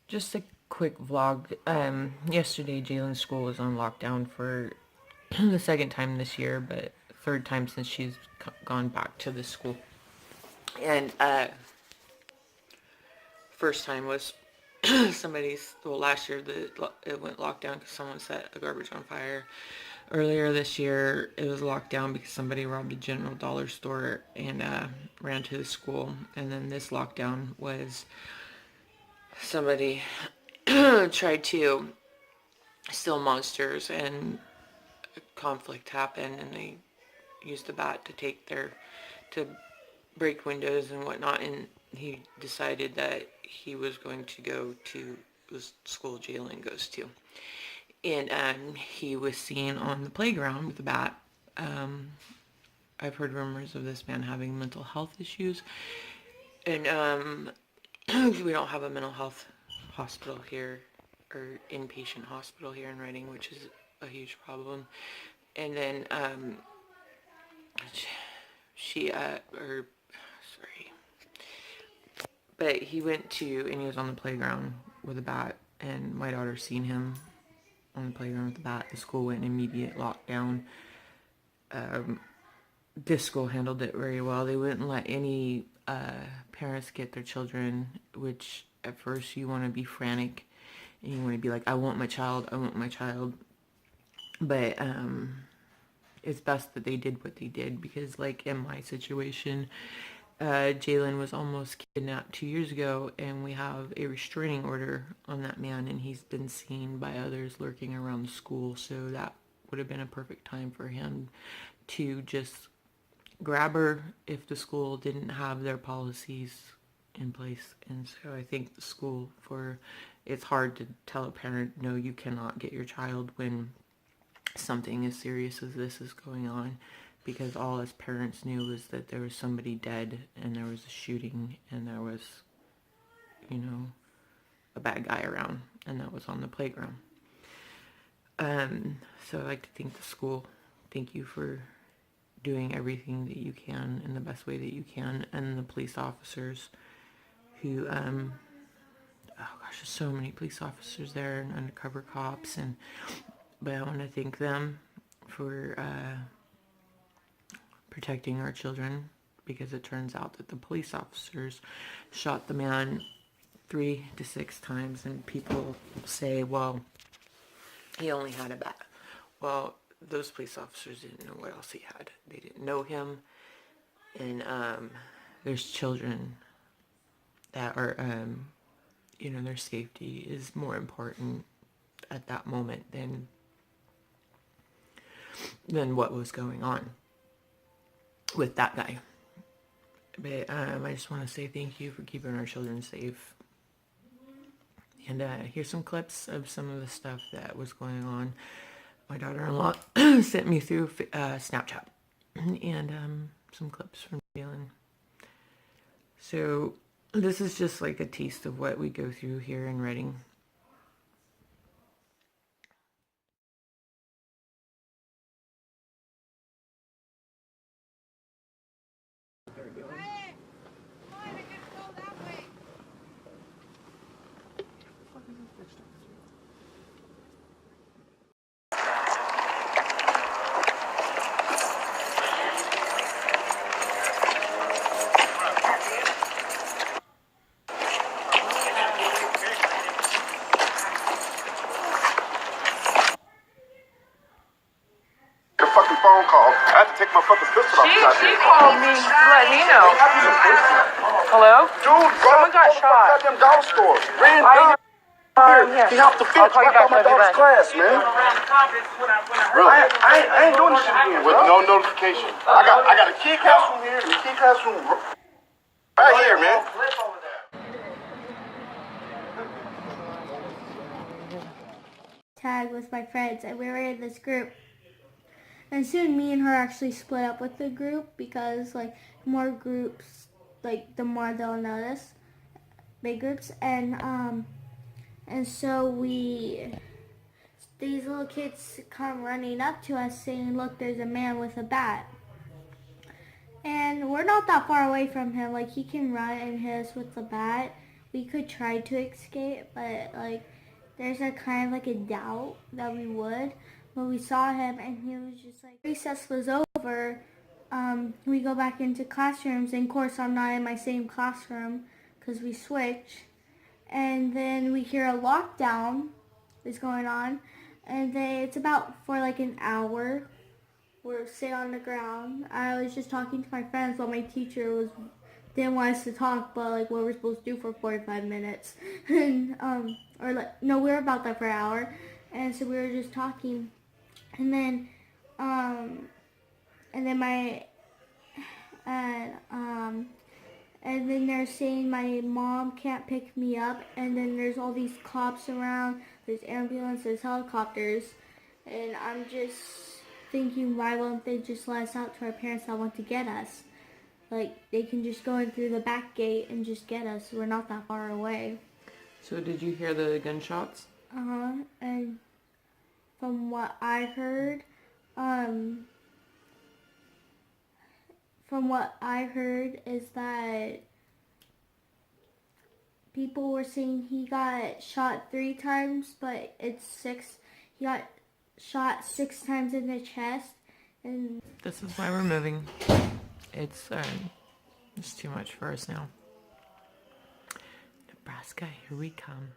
Just a quick vlog. Yesterday Jalen's school was on lockdown for the second time this year, but third time since she's gone back to the school. And first time was last year it went lockdown because someone set a garbage on fire. Earlier this year it was locked down because somebody robbed a General Dollar store and ran to the school. And then this lockdown was somebody tried to steal monsters, and conflict happened, and they used the bat to break windows and whatnot, and he decided that he was going to go to the school Jalen goes to. And he was seen on the playground with a bat. I've heard rumors of this man having mental health issues, and we don't have a mental health hospital here, or inpatient hospital here in Redding, which is a huge problem. And then but he went to, and he was on the playground with a bat, and my daughter seen him on the playground with the bat. The school went in immediate lockdown. This school handled it very well. They wouldn't let any parents get their children, which at first you want to be frantic and you want to be like, I want my child, I want my child. But it's best that they did what they did, because like in my situation, Jalen was almost kidnapped 2 years ago, and we have a restraining order on that man, and he's been seen by others lurking around the school. So that would have been a perfect time for him to just grab her if the school didn't have their policies in place. And so I think the school, it's hard to tell a parent, no, you cannot get your child when something as serious as this is going on, because all us parents knew was that there was somebody dead, and there was a shooting, and there was, a bad guy around, and that was on the playground. So I'd like to thank the school. Thank you for doing everything that you can in the best way that you can, and the police officers who, oh gosh, there's so many police officers there, and undercover cops, but I want to thank them for protecting our children, because it turns out that the police officers shot the man 3 to 6 times, and people say, well, he only had a bat. Well, those police officers didn't know what else he had. They didn't know him, and there's children that are, their safety is more important at that moment than what was going on with that guy. But I just want to say thank you for keeping our children safe. And here's some clips of some of the stuff that was going on. My daughter-in-law sent me through Snapchat, and some clips from Jalen. So this is just like a taste of what we go through here in Redding. Fucking phone call. I had to take my fucking pistol off. She called me to let me know. Hello? Dude, Someone got shot. Goddamn dollar store. Ran down. Yeah. He hopped the fence I'll call you right back. by my I'll be daughter's back. class, man. Really? I ain't doing this shit again. With no notification. I got a key classroom here and a key classroom right here, man. Tag with my friends, and we were in this group. And soon me and her actually split up with the group, because like more groups, like the more they'll notice, big groups. And so these little kids come running up to us saying, look, there's a man with a bat. And we're not that far away from him. Like, he can run and hit us with the bat. we could try to escape, but like there's a kind of like a doubt that we would. But we saw him and he was just like, recess was over. We go back into classrooms, and of course I'm not in my same classroom because we switch. And then we hear a lockdown is going on, and then it's about for like an hour. We're sit on the ground. I was just talking to my friends while my teacher didn't want us to talk, but like what we're supposed to do for 45 minutes, and or like no, we were about that for an hour, and so we were just talking, and then and then they're saying my mom can't pick me up, and then there's all these cops around, there's ambulances, there's helicopters, and I'm just thinking, why won't they just let us out to our parents that want to get us? Like, they can just go in through the back gate and just get us. We're not that far away. So did you hear the gunshots? And from what I heard, is that people were saying he got shot 3 times, but it's 6. He got shot 6 times in the chest, and This is why we're moving. It's too much for us now. Nebraska, here we come.